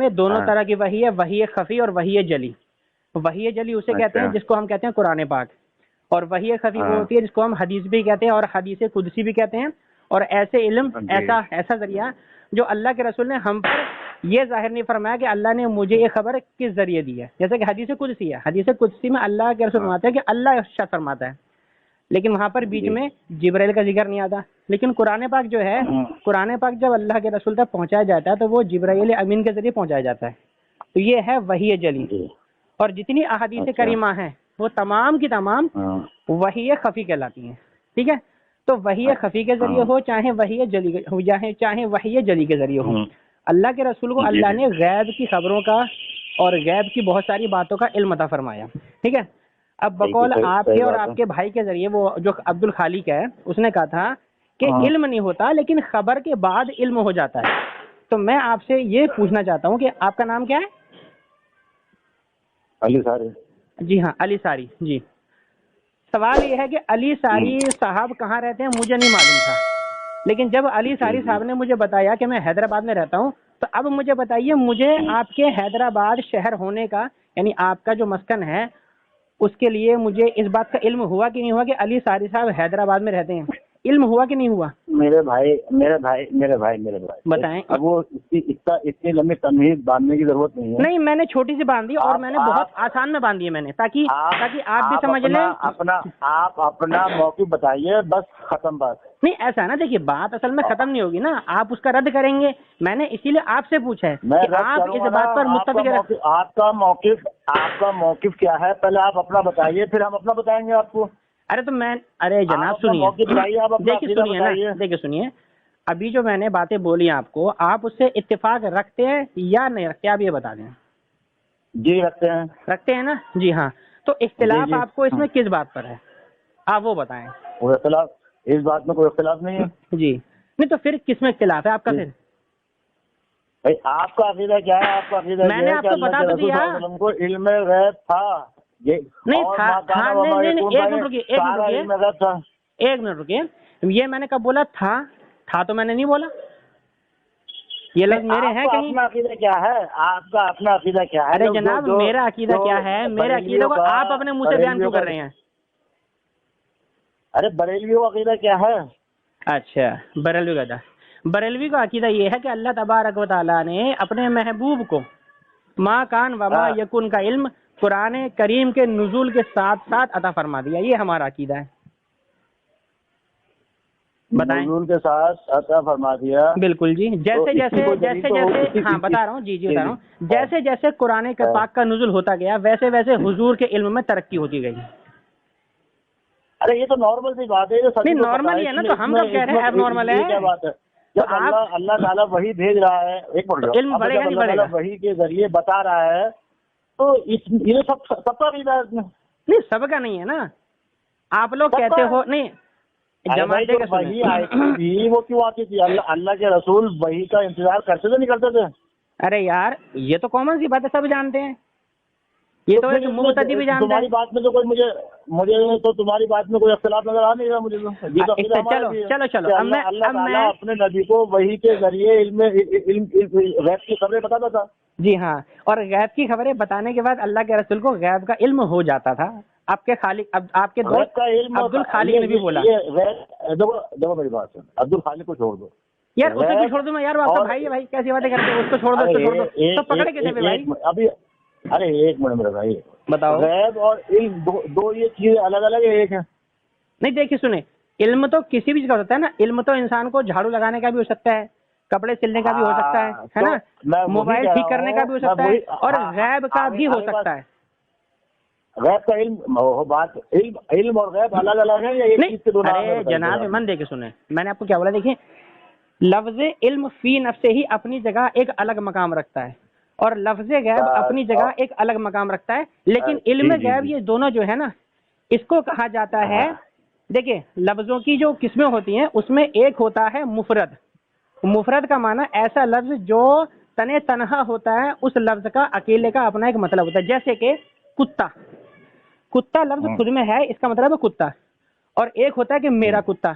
میں دونوں طرح کی وحی ہے، وحی خفی اور وحی جلی۔ وحی جلی اسے کہتے ہیں جس کو ہم کہتے ہیں قرآن پاک، اور وحی خفی وہ ہوتی ہے جس کو ہم حدیث بھی کہتے ہیں اور حدیث قدسی بھی کہتے ہیں، اور ایسے علم ایسا ذریعہ جو اللہ کے رسول نے ہم پر یہ ظاہر نہیں فرمایا کہ اللہ نے مجھے یہ خبر کس ذریعے دی ہے، جیسے کہ حدیث قدسی ہے، حدیث قدسی میں اللہ کے رسول فرماتے ہیں کہ اللہ ارشاد فرماتا ہے، لیکن وہاں پر بیچ میں جبرائیل کا ذکر نہیں آتا۔ لیکن قرآن پاک جو ہے، قرآن پاک جب اللہ کے رسول تک پہنچایا جاتا ہے تو وہ جبرائیل امین کے ذریعے پہنچایا جاتا ہے، تو یہ ہے وحی جلی۔ اور جتنی احادیث کریمہ ہیں وہ تمام کی تمام وحی خفی کہلاتی ہیں، ٹھیک ہے؟ تو وحی خفی کے ذریعے ہو چاہے وحی جلی ہو، چاہے وحی جلی کے ذریعے ہو، اللہ کے رسول کو اللہ نے غیب کی خبروں کا اور غیب کی بہت ساری باتوں کا علم عطا فرمایا، ٹھیک ہے؟ اب بقول آپ کے اور آپ کے بھائی کے ذریعے وہ جو عبد الخالق ہے اس نے کہا تھا کہ علم نہیں ہوتا لیکن خبر کے بعد علم ہو جاتا ہے، تو میں آپ سے یہ پوچھنا چاہتا ہوں کہ آپ کا نام کیا ہے؟ علی ساری۔ جی ہاں، علی ساری جی۔ سوال یہ ہے کہ علی ساری صاحب کہاں رہتے ہیں مجھے نہیں معلوم تھا، لیکن جب علی ساری صاحب نے مجھے بتایا کہ میں حیدرآباد میں رہتا ہوں، تو اب مجھے بتائیے مجھے آپ کے حیدرآباد شہر ہونے کا، یعنی آپ کا جو مسکن ہے اس کے لیے مجھے اس بات کا علم ہوا کہ نہیں ہوا کہ علی ساری صاحب حیدرآباد میں رہتے ہیں؟ علم ہوا کہ نہیں ہوا؟ میرے بھائی بتائیں۔ اب وہ اتنی لمبی تمہید باندھنے کی ضرورت نہیں ہے۔ نہیں، میں نے چھوٹی سی باندھ دی اور میں نے بہت آسان میں باندھ دی ہے میں نے، تاکہ آپ بھی سمجھ لیں۔ آپ اپنا موقف بتائیے، بس ختم بات۔ نہیں ایسا نا، دیکھیے بات اصل میں ختم نہیں ہوگی نا، آپ اس کا رد کریں گے، میں نے اسی لیے آپ سے پوچھا ہے کہ آپ اس بات پر متفق۔ آپ کا موقف کیا ہے پہلے آپ اپنا بتائیے، پھر ہم اپنا بتائیں گے آپ کو۔ ارے جناب دیکھیے سنیے، ابھی جو میں نے باتیں بولی آپ کو، آپ اس سے اتفاق رکھتے ہیں یا نہیں رکھتے؟ آپ یہ بتا دیں۔ جی رکھتے ہیں نا؟ جی ہاں، تو اختلاف آپ کو اس میں کس بات پر ہے آپ وہ بتائیں۔ اس بات میں کوئی اختلاف نہیں ہے۔ جی نہیں، تو پھر کس میں اختلاف ہے آپ کا؟ پھر آپ کا عقیدہ کیا ہے؟ آپ کا عقیدہ میں نے آپ کو بتا تو دیا کو علم غیب تھا نہیں تھا۔ ایک منٹ رکیے، یہ میں نے کب بولا تھا تو میں نے نہیں بولا، یہ لفظ میرے ہیں کہیں؟ اپنا عقیدہ کیا ہے؟ آپ کا اپنا عقیدہ کیا ہے؟ ارے جناب میرا عقیدہ کیا ہے؟ میرے عقیدہ کو آپ اپنے منہ سے بیان کیوں کر رہے ہیں؟ ارے بریلوی کا عقیدہ کیا ہے؟ اچھا، بریلوی کا عقیدہ یہ ہے کہ اللہ تبارک و تعالیٰ نے اپنے محبوب کو ما کان وما یکن کا علم قرآن کریم کے نزول کے ساتھ ساتھ عطا فرما دیا، یہ ہمارا عقیدہ ہے۔ بتائیں۔ نزول کے ساتھ عطا فرما دیا، بالکل جی۔ جیسے ہاں بتا رہا ہوں، جی بتا رہا ہوں، جیسے قرآن پاک کا نزول ہوتا گیا ویسے حضور کے علم میں ترقی ہوتی گئی۔ ارے یہ تو نارمل سی بات ہے، نہیں نارمل ہی ہے نا، تو ہم کب کہہ رہے ہیں اب نارمل ہے؟ کیا بات ہے؟ جب اللہ تعالیٰ وہی بھیج رہا ہے، ایک منٹ، علم بڑھے گا نہیں بڑھے گا؟ وہی کے ذریعے بتا رہا ہے تو یہ سب کا بھی نہیں، سب کا نہیں ہے نا۔ آپ لوگ کہتے ہو نہیں وہی آئی تھی وہ کیوں آتی تھی؟ اللہ کے رسول وہی کا انتظار کرتے تھے، نہیں کرتے تھے؟ ارے یار یہ تو کامن سی بات ہے، سب جانتے ہیں، یہ تو ایک مبتدی بھی جانتا ہے۔ تمہاری بات میں تو کوئی مجھے تو تمہاری بات میں کوئی اختلاف نظر آ نہیں رہا مجھے تو۔ چلو اللہ تعالیٰ اپنے نبی کو وحی کے ذریعے علم غیب کی خبریں بتاتا تھا۔ جی ہاں، اور غیب کی خبریں بتانے کے بعد اللہ کے رسول کو غیب کا علم ہو جاتا تھا۔ آپ کے خالق، آپ کے دوست عبد الخالق نے بھی بولا۔ دیکھو میری بات سن، عبد الخالق کو چھوڑ دو یار، اسے بھی چھوڑ دوں میں یار، آپ کا بھائی ہے بھائی، کیسی باتیں کرتے ہیں؟ اس کو چھوڑ دو تو پکڑے کیسے بھائی؟ ابھی ارے ایک منٹ میرا بھائی، بتاؤ۔ غیب اور علم دو یہ چیزیں الگ الگ ہے، ایک ہے؟ نہیں دیکھیے سنیں، علم تو کسی بھی چیز کا ہوتا ہے نا، علم تو انسان کو جھاڑو لگانے کا بھی ہو سکتا ہے، کپڑے سلنے کا بھی ہو سکتا ہے نا، موبائل ٹھیک کرنے کا بھی ہو سکتا ہے، اور غیب کا بھی ہو سکتا ہے۔ غیب کا علم اور غیب الگ الگ ہے یا ایک چیز کے دونوں؟ ارے جناب من دے کے سنیں، میں نے آپ کو کیا بولا، دیکھیں لفظ علم فی نفسہ ہی اپنی جگہ ایک الگ مقام رکھتا ہے، اور لفظ غیب اپنی جگہ ایک الگ مقام رکھتا ہے، لیکن علم غیب یہ دونوں جو ہے نا، اس کو کہا جاتا ہے، دیکھیں لفظوں کی جو قسمیں ہوتی ہیں اس میں ایک ہوتا ہے مفرد۔ مفرد کا معنی ایسا لفظ جو تنہا ہوتا ہے، اس لفظ کا اکیلے کا اپنا ایک مطلب ہوتا ہے، جیسے کہ کتا لفظ خود میں ہے، اس کا مطلب ہے کتا، اور ایک ہوتا ہے کہ میرا کتا،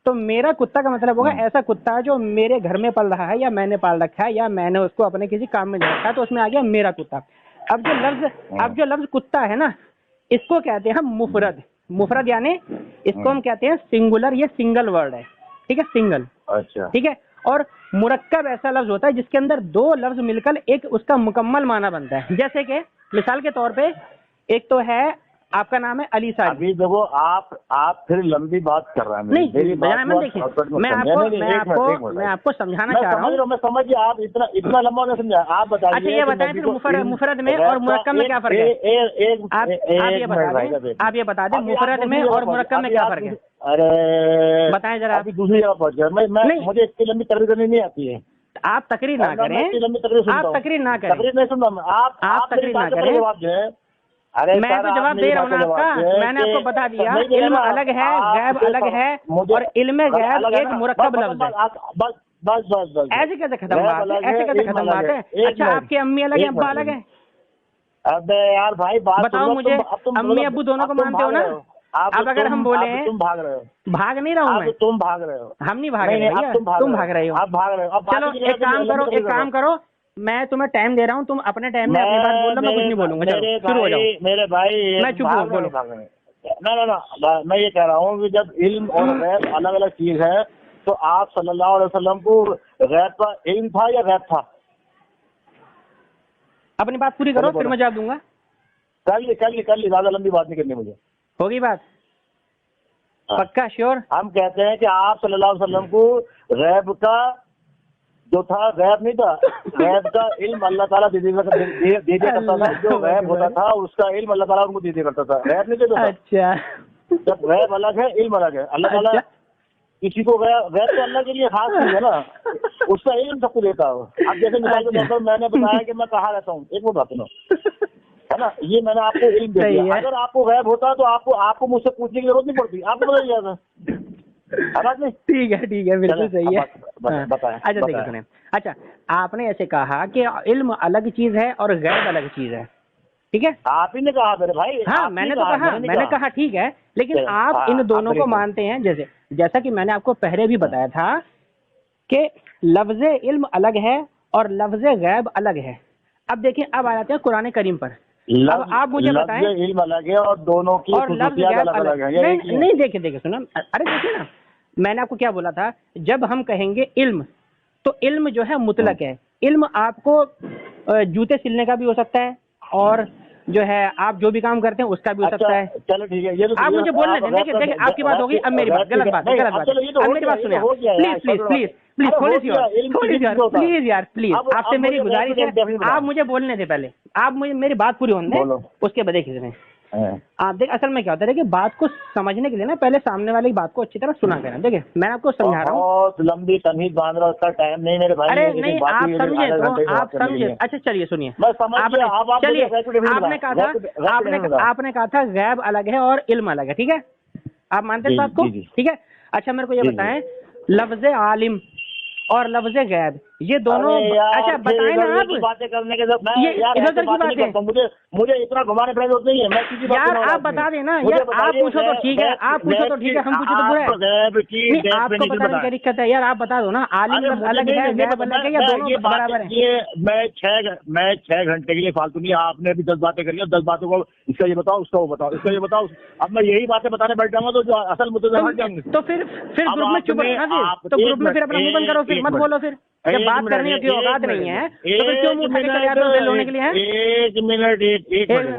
تو میرا کتا کا مطلب ہوگا ایسا کتا جو میرے گھر میں پل رہا ہے یا میں نے پال رکھا ہے یا میں نے اس کو اپنے کسی کام میں لے رکھا ہے، تو اس میں آ گیا میرا کتا۔ اب جو لفظ کتا ہے نا، اس کو کہتے ہیں مفرد۔ مفرد یعنی اس کو ہم کہتے ہیں سنگولر، یہ سنگل ورڈ ہے، ٹھیک ہے، سنگل، اچھا ٹھیک ہے۔ اور مرکب ایسا لفظ ہوتا ہے جس کے اندر دو لفظ مل کر ایک اس کا مکمل معنی بنتا ہے۔ جیسے کہ مثال کے طور پہ ایک تو ہے آپ کا نام ہے علی صاحب۔ ابھی دیکھو آپ پھر لمبی بات کر رہے ہیں۔ نہیں دیکھیے، میں آپ کو سمجھانا چاہ رہا ہوں۔ میں سمجھ گیا، آپ اتنا لمبا نہ سمجھا۔ آپ بتائیے، اچھا یہ بتائیں پھر مفرد میں اور مرکب میں کیا فرق ہے؟ آپ یہ بتا دیں مفرد میں اور مرکب میں کیا فرق ہے؟ ارے بتائیں ذرا۔ ابھی دوسری جگہ پہنچ گیا، مجھے اس کی لمبی تقریر کرنی نہیں آتی ہے۔ آپ تقریر نہ کریں، آپ تقریر نہ کریں، تقریر نہیں سنتا میں۔ آپ تقریر نہ کریں۔ میں تو جواب دے رہا ہوں نا آپ کا۔ میں نے آپ کو بتا دیا علم الگ ہے، غیب الگ ہے، اور علم غیب ایک مرکب لفظ ہے۔ بس ایسے کیسے ختم بات ہے؟ ایسے کیسے ختم بات ہے؟ اچھا آپ کی امی الگ ہے، ابا الگ ہے؟ ابے یار بھائی بتاؤ مجھے، امی ابو دونوں کو مانتے ہو نا؟ اب اگر ہم بولیں، تم بھاگ رہے ہو، بھاگ نہیں رہا ہوں میں، تم بھاگ رہے ہو، ہم نہیں بھاگ رہے، تم بھاگ رہے ہو۔ چلو ایک کام کرو، میں تمہیں ٹائم دے رہا ہوں، تم اپنے ٹائم میں اپنی بات بول رہا، میں کچھ نہیں بولوں گا، چلو شروع ہو جاؤ۔ میرے بھائی میں چپ ہوں، بولو۔ نہ میں یہ کہہ رہا ہوں کہ جب علم اور غیب الگ الگ چیز ہے تو آپ صلی اللہ علیہ وسلم کو غیب کا علم تھا یا غیب تھا؟ اپنی بات پوری کرو پھر میں جواب دوں گا۔ کر لی زیادہ لمبی بات نہیں کرنی مجھے۔ ہوگی بات پکا شیور؟ ہم کہتے ہیں کہ آپ صلی اللہ علیہ وسلم کو غیب کا جو تھا، غیب نہیں تھا، غیب کا علم اللہ تعالیٰ دے دیا کرتا تھا۔ جو غیب ہوتا تھا اس کا علم اللہ تعالیٰ ان کو دے دیا کرتا تھا، غیب نہیں دیتا۔ اچھا جب غیب الگ ہے علم الگ ہے۔ اللہ تعالیٰ کسی کو غیب تو اللہ کے لیے خاص چیز ہے نا، اس کا علم سب کو دیتا ہو۔ اب جیسے مثال کے طور پر میں نے بتایا کہ میں کہاں رہتا ہوں، ایک منٹ بات سنو، ہے نا، یہ میں نے آپ کو علم دے دیا۔ اگر آپ کو غیب ہوتا تو آپ کو مجھ سے پوچھنے کی ضرورت نہیں پڑتی، آپ کو بتایا جاتا۔ ٹھیک ہے، بالکل صحیح ہے۔ اچھا دیکھیے سنیں، اچھا آپ نے ایسے کہا کہ علم الگ چیز ہے اور غیب الگ چیز ہے، ٹھیک ہے؟ آپ ہی نے کہا میرے بھائی۔ ہاں میں نے تو کہا، میں نے کہا ٹھیک ہے، لیکن آپ ان دونوں کو مانتے ہیں، جیسا کہ میں نے آپ کو پہلے بھی بتایا تھا کہ لفظ علم الگ ہے اور لفظ غیب الگ ہے۔ اب دیکھیں، اب آ جاتے ہیں قرآن کریم پر۔ اب آپ مجھے بتائیں، علم الگ ہے اور دونوں کی خصوصیات الگ ہے۔ نہیں دیکھیں سنو، ارے دیکھیں نا، میں نے آپ کو کیا بولا تھا، جب ہم کہیں گے علم تو علم جو ہے مطلق ہے۔ علم آپ کو جوتے سلنے کا بھی ہو سکتا ہے، اور جو ہے آپ جو بھی کام کرتے ہیں اس کا بھی ہو سکتا ہے۔ چلو ٹھیک ہے، آپ مجھے بولنے دیں۔ دیکھیں آپ کی بات ہوگی، اب میری بات غلط بات ہے، اب میری بات سنیں پلیز پلیز یار پلیز، آپ سے میری گزارش ہے، آپ مجھے بولنے دیں پہلے، آپ مجھے میری بات پوری ہونے دیں، اس کے بعد دیکھیں آپ دیکھ اصل میں کیا ہوتا ہے کہ بات کو سمجھنے کے لیے نا پہلے سامنے والی بات کو اچھی طرح سنا کریں۔ دیکھیں میں آپ کو سمجھا رہا ہوں، بہت لمبی تمہید باندھ رہا، اس کا ٹائم نہیں میرے بھائی۔ ارے نہیں، آپ سمجھے تو آپ سمجھے۔ اچھا چلیے سنیے، چلیے آپ نے کہا تھا غیب الگ ہے اور علم الگ ہے، ٹھیک ہے؟ آپ مانتے ہیں بات کو؟ ٹھیک ہے، اچھا میرے کو یہ بتائیں، لفظ عالم اور لفظ غیب یہ دونوں، اچھا بتائیں نا آپ، باتیں کرنے کے ادھر کی بات ہے، مجھے اتنا گھمانے پھرنے ضرورت نہیں ہے۔ یار آپ بتا دیں نا، یار آپ پوچھو تو ٹھیک ہے، آپ پوچھو تو ٹھیک ہے، ہم پوچھو تو برا ہے۔ آپ کو بتانے کی دقت ہے یار، آپ بتا دو نا، عالم الگ ہے غیب الگ ہے یا دونوں برابر ہیں؟ یہ میں 6 گھنٹے کے لیے فالتو نہیں، آپ نے ابھی 10 باتیں کر لی، 10 باتوں کو اس کا یہ بتاؤ، اس کا وہ بتاؤ، اس کا یہ بتاؤ، اب میں یہی باتیں بتانے بیٹھ جاؤں گا تو جو اصل مدعے ہٹ جائیں گے۔ تو پھر گروپ میں چپ رہنا، تو گروپ میں پھر اپنا منہ بند کرو، پھر مت بولو، پھر جب بات کرنے کی اوقات نہیں ہے تو پھر کیوں منہ کھڑے کر جاتے ہو ہونے کے لیے؟ ایک منٹ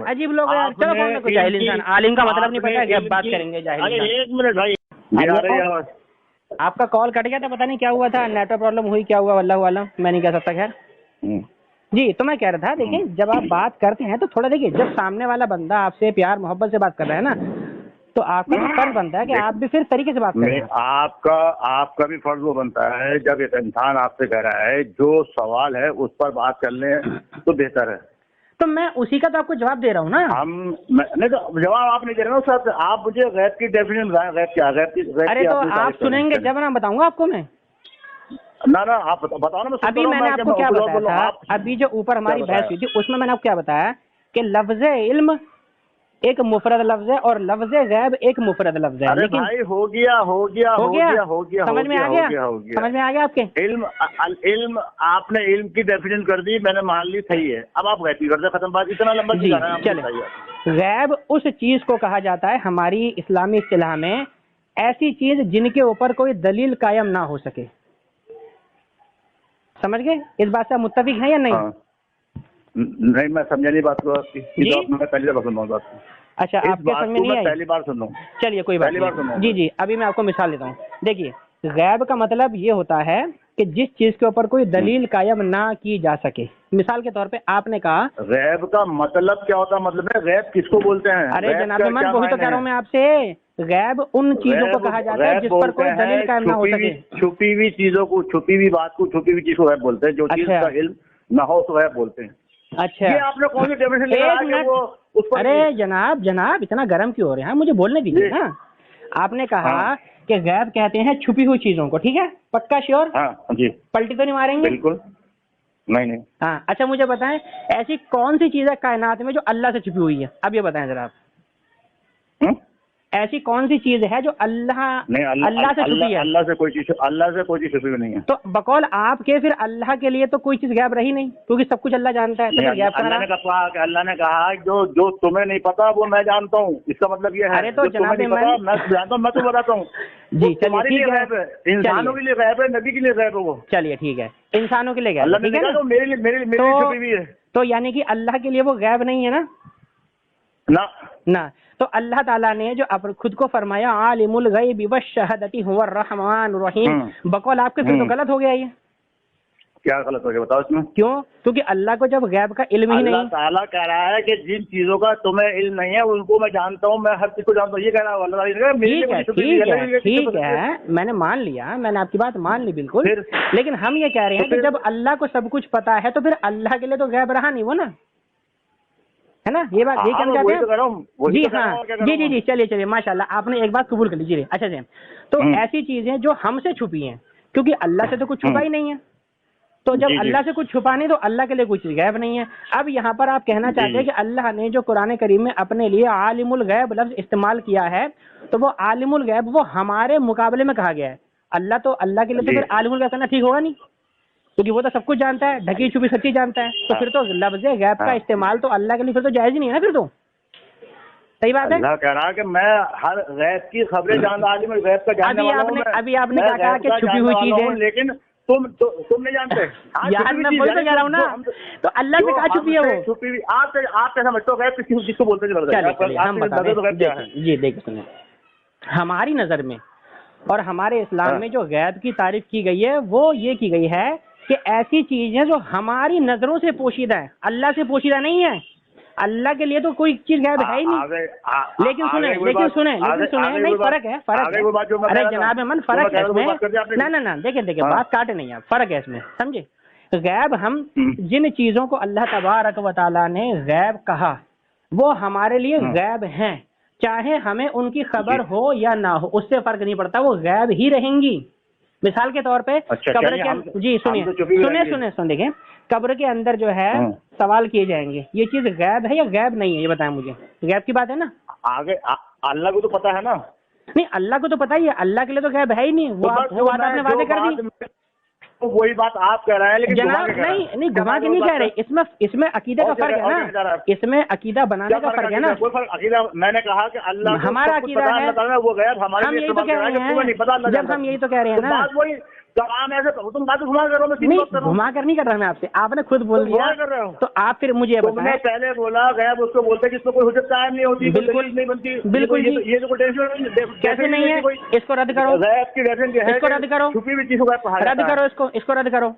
عجیب لوگ ہیں، چلو کون کو جاہل انسان، عالم کا مطلب نہیں پتا ہے کہ اب بات کریں گے جاہل انسان۔ ایک منٹ بھائی، آپ کا کال کٹ گیا تھا، پتہ نہیں کیا ہوا تھا، نیٹ ورک پرابلم ہوئی، کیا ہوا واللہ عالم، میں نہیں کہہ سکتا۔ خیر جی، تو میں کہہ رہا تھا دیکھیں جب آپ بات کرتے ہیں تو تھوڑا دیکھیے، جب سامنے والا بندہ آپ سے پیار محبت سے بات کر رہا ہے نا تو آپ کا فرض بنتا ہے کہ آپ بھی پھر طریقے سے بات کریں۔ آپ کا بھی فرض وہ بنتا ہے جب ایک انسان آپ سے کہہ رہا ہے جو سوال ہے اس پر بات کر لیں تو بہتر ہے۔ تو میں اسی کا تو آپ کو جواب دے رہا ہوں نا۔ نہیں تو جواب آپ نہیں دے رہے نا صاحب، آپ مجھے غیب کی ڈیفینیشن بتائیں، غیب کیا؟ ارے تو آپ سنیں گے جب میں بتاؤں گا آپ کو، میں نہ آپ بتاؤ نا۔ ابھی میں نے آپ کو کیا بتایا تھا، ابھی جو اوپر ہماری بحث ہوئی تھی اس میں نے آپ کو کیا بتایا کہ لفظ علم ایک مفرد لفظ ہے اور لفظ غیب ایک مفرد لفظ ہے. لیکن بھائی ہو گیا سمجھ میں آ گیا سمجھ میں آ گیا آپ کے علم آپ نے علم کی ڈیفینیشن کر دی, میں نے مان لی, صحیح ہے. اب آپ غیب کی کرتے ختم بات, اتنا لمبا جی چلے. غیب اس چیز کو کہا جاتا ہے ہماری اسلامی اصطلاح میں, ایسی چیز جن کے اوپر کوئی دلیل قائم نہ ہو سکے. سمجھ گئے؟ اس بات سے آپ متفق ہیں یا نہیں؟ نہیں میں سمجھا نہیں بات کو آپ کی. میں پہلی بار سن رہا ہوں بات کو. اچھا آپ کے سمجھ میں نہیں آئی؟ پہلی بار سن رہا ہوں. چلیے کوئی بات نہیں. جی جی ابھی میں آپ کو مثال دیتا ہوں. دیکھیے غیب کا مطلب یہ ہوتا ہے کہ جس چیز کے اوپر کوئی دلیل قائم نہ کی جا سکے. مثال کے طور پہ آپ نے کہا غیب کا مطلب کیا ہوتا ہے؟ مطلب ہے غیب کس کو بولتے ہیں؟ ارے جناب من وہی تو کہہ رہا ہوں میں آپ سے. غیب ان چیزوں کو کہا جاتا ہے جس پر کوئی دلیل قائم نہ ہو سکے. چھپی ہوئی چیزوں کو, چھپی ہوئی بات کو, چھپی ہوئی چیز کو غیب بولتے ہیں. جو چیز کا علم نہ ہو تو غیب بولتے ہیں. اچھا یہ آپ نے کون سی ڈیفینیشن لگایا کہ وہ اس پر؟ ارے جناب اتنا گرم کیوں ہو رہے ہیں, مجھے بولنے دیجیے نا. آپ نے کہا کہ غیب کہتے ہیں چھپی ہوئی چیزوں کو, ٹھیک ہے, پکا شیور؟ ہاں جی. پلٹی تو نہیں ماریں گے؟ بالکل نہیں. ہاں اچھا مجھے بتائیں ایسی کون سی چیز ہے کائنات میں جو اللہ سے چھپی ہوئی ہے؟ اب یہ بتائیں ذرا آپ, ایسی کون سی چیز ہے جو اللہ سے چھپی ہے؟ اللہ سے کوئی چیز چھپی ہوئی نہیں ہے. تو بقول آپ کے پھر اللہ کے لیے تو کوئی چیز غیب رہی نہیں, کیونکہ سب کچھ اللہ جانتا ہے. اللہ نے کہا جو تمہیں نہیں پتا وہ میں جانتا ہوں. اس کا مطلب یہ ہے ارے تو جناب میں جانتا ہوں, میں تو بتاتا ہوں. جی تمہارے لیے غیب ہے, انسانوں کے لیے غیب ہے, نبی کے لیے غیب ہے وہ. چلیے ٹھیک ہے, انسانوں کے لیے غیب اللہ نے کہا میرے لیے چھپی ہوئی ہے. تو یعنی کہ اللہ کے لیے وہ غیب نہیں ہے نا؟ نہ. تو اللہ تعالیٰ نے جو خود کو فرمایا عالم الغیب والشہادۃ هو الرحمن الرحیم, بقول آپ کے پھر تو غلط ہو گیا. یہ کیا غلط ہو گیا بتاؤ اس میں؟ کیوں؟ کیونکہ اللہ کو جب غیب کا علم ہی نہیں. اللہ تعالیٰ کہہ رہا ہے کہ جن چیزوں کا تمہیں علم نہیں ہے ان کو میں جانتا ہوں, میں ہر چیز کو جانتا ہوں. یہ کہہ رہا ہے. ٹھیک ہے میں نے مان لیا, میں نے آپ کی بات مان لی بالکل. لیکن ہم یہ کہہ رہے ہیں کہ جب اللہ کو سب کچھ پتا ہے تو پھر اللہ کے لیے تو غیب رہا نہیں وہ نا, ہے نا؟ یہ بات یہ کیا کہتے ہیں. جی ہاں جی چلیے ماشاء اللہ آپ نے ایک بات قبول کر لیجیے. اچھا جی, تو ایسی چیزیں جو ہم سے چھپی ہیں, کیونکہ اللہ سے تو کچھ چھپا ہی نہیں ہے, تو جب اللہ سے کچھ چھپا نہیں تو اللہ کے لیے کوئی چیز غیب نہیں ہے. اب یہاں پر آپ کہنا چاہتے ہیں کہ اللہ نے جو قرآن کریم میں اپنے لیے عالم الغیب لفظ استعمال کیا ہے, تو وہ عالم الغیب وہ ہمارے مقابلے میں کہا گیا ہے. اللہ کے لیے تو پھر عالم الغیب کرنا ٹھیک ہوگا نہیں, کیونکہ وہ تو سب کچھ جانتا ہے, ڈھکی چھپی سچی جانتا ہے. تو پھر تو لفظ غیب کا استعمال تو اللہ کے لیے پھر تو جائز ہی نہیں ہے نا. پھر تو صحیح بات ہے. اللہ کہہ رہا کہ میں ہر غیب کی خبریں جانتا, عالم الغیب کا جاننے والا ہوں. ابھی آپ نے کیا کہا کہ چھپی ہوئی چیزیں, لیکن تم نہیں جانتے. یار میں وہی تو کہہ رہا ہوں نا, تو اللہ سے کہاں چھپی ہے وہ چھپی ہوئی. آپ کیسا سمجھتے ہو غیب کس کو بولتے ہیں؟ جی دیکھ سنیں, ہماری نظر میں اور ہمارے اسلام میں جو غیب کی تعریف کی گئی ہے وہ یہ کی گئی ہے کہ ایسی چیزیں جو ہماری نظروں سے پوشیدہ ہے, اللہ سے پوشیدہ نہیں ہے. اللہ کے لیے تو کوئی چیز غیب ہے ہی نہیں. لیکن سنیں نہیں, فرق ہے. ارے جناب من فرق ہے اس میں. نہ دیکھیں بات کاٹے نہیں آپ, فرق ہے اس میں, سمجھے؟ غیب ہم جن چیزوں کو اللہ تبارک و تعالیٰ نے غیب کہا وہ ہمارے لیے غیب ہیں, چاہے ہمیں ان کی خبر ہو یا نہ ہو, اس سے فرق نہیں پڑتا, وہ غیب ہی رہیں گی. مثال کے طور پہ قبر کے جی سنیں دیکھیں, قبر کے اندر جو ہے سوال کیے جائیں گے, یہ چیز غیب ہے یا غیب نہیں ہے؟ یہ بتائیں مجھے. غیب کی بات ہے نا, آگے اللہ کو تو پتا ہے نا. نہیں اللہ کو تو پتا ہی ہے, اللہ کے لیے تو غیب ہے ہی نہیں. وہ بات آپ نے واضح کر دی. وہی بات آپ کہہ رہے ہیں, لیکن جناب نہیں گھما کے نہیں کہہ رہے. اس میں عقیدے کا فرق ہے نا, اس میں عقیدہ بنانے کا فرق ہے نا. عقیدہ میں نے کہا کہ اللہ ہمارا عقیدہ ہے, وہ غیب ہمارے ہم یہی تو کہہ رہے ہیں. جب ہم یہی تو کہہ رہے ہیں نا, گھما کر نہیں کر رہا میں آپ سے, آپ نے خود بول دیا. تو آپ پھر مجھے بتائیں, پہلے بولا غیب اس کو بولتے جس کو کوئی حجت قائم نہیں ہوتی, بالکل نہیں بنتی. بالکل یہ تو کیسے نہیں ہے, اس کو رد کرو. غیب کی ڈیفینیشن اس کو رد کرو, چھپی ہوئی چیزوں کا رد کرو, اس کو رد کرو.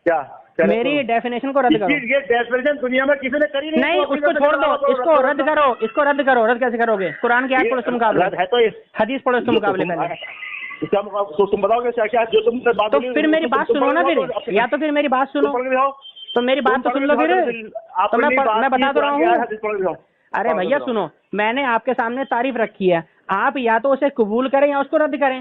کیا میری ڈیفینیشن کو رد کرو. یہ ڈیفینیشن دنیا میں کسی نے کری نہیں, اس کو چھوڑ دو, اس کو رد کرو. اس کو رد کرو. رد کیسے کرو گے؟ قرآن کی آیت پڑھو اس کے مقابلے, حدیث پڑھو اس کے مقابلے میں. تم بتاؤ گے جو تم سے بات, تو پھر میری بات سنو نا. پھر یا تو پھر میری بات سنو, تو میری بات تو سن لو. پھر تو میں بتا تو رہا ہوں. ارے بھیا سنو, میں نے آپ کے سامنے تعریف رکھی ہے, آپ یا تو اسے قبول کریں یا اس کو رد کریں.